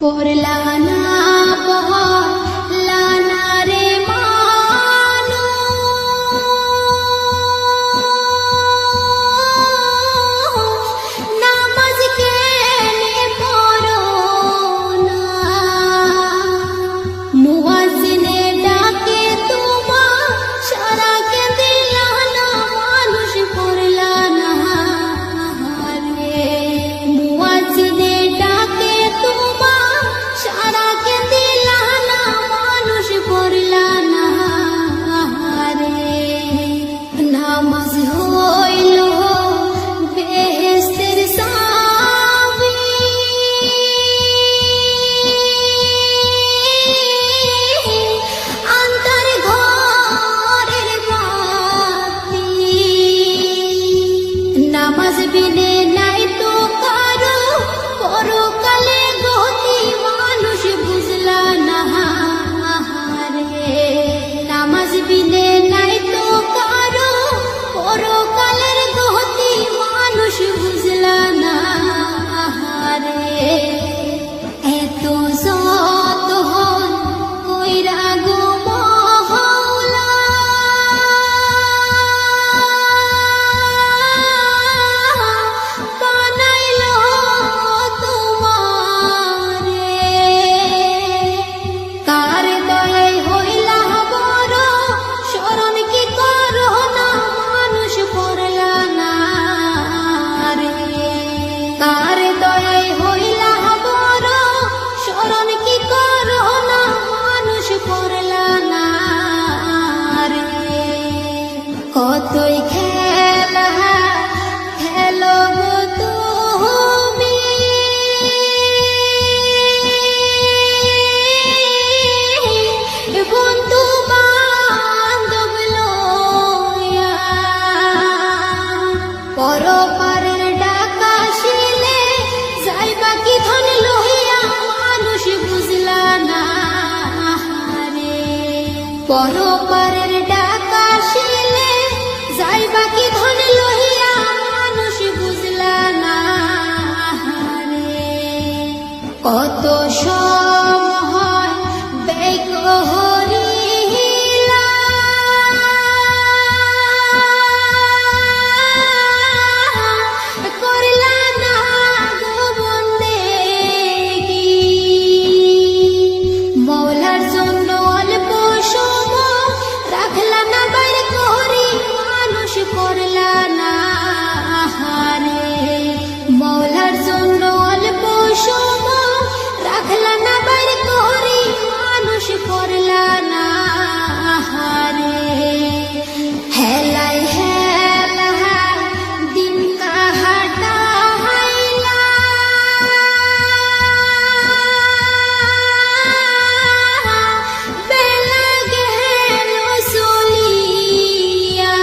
পড়লা না পড়লা না রে মানু নামাজ কেনে পড়ো না মুয়াজ্জিনে ডাকে তোমার সারা কে দিলা না মানুষ পড়লা না রে মুয়াজ্জিনে ডাকে তোমার সারা কে দিলা না মানুষ পড়লা না রে নামাজ হইল বেহেশতের চাবি আন্তার ঘরের বাতি নামাজ বিনে নাই তো কারো পরকালে গতি মানুষ বুঝলা না রে নামাজ বিনে নাই তো কারো পরকালের গতি মানুষ বুঝলা না রে এত যত হন কইরা গো মহলা বানাইলো তোমারে কার দয়ায় হইলা বড় শরণ কি করো না মানুষ পড়লা না রে কার দয়ায় হইলা বড় শরণ কি করো না মানুষ পড়লা না রে কতই খেলা খেলো গো তুমি বন্ধু বান্ধব লইয়া পরপারের ডাকা শিলে যাইবা কি ধন লইয়া মানুষ বুঝলা না রে পরপারের ডাকা শিলে যাইবা কি ধন লইয়া মানুষ বুঝলা না রে কত সময় ব্যয় করিলা করলা না গো বন্দেগি মওলার জন্য অল্প সময় রাখলা না বাইর করি মানুষ করলা না রে মওলার জন্য অল্প সময় রাখলা না বাইর করি মানুষ করলা না রে হেলাই হেলা দিন কাহাটা হাইলা বেলা গেল চলিয়া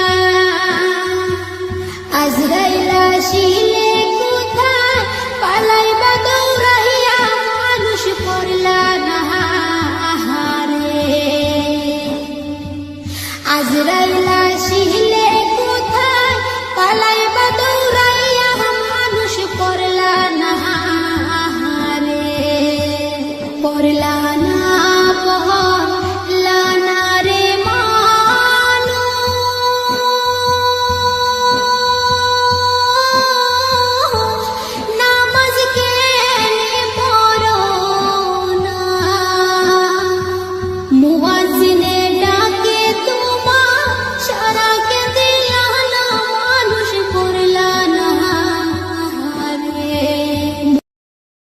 আজরাইল আসিলে কোথায় পালাইবা দৌড়াইয়া মানুষ পড়লা না রে আজরাইল আসিলে কোথায় পালাইবা দৌড়াইয়া মানুষ পড়লা না রে পড়লা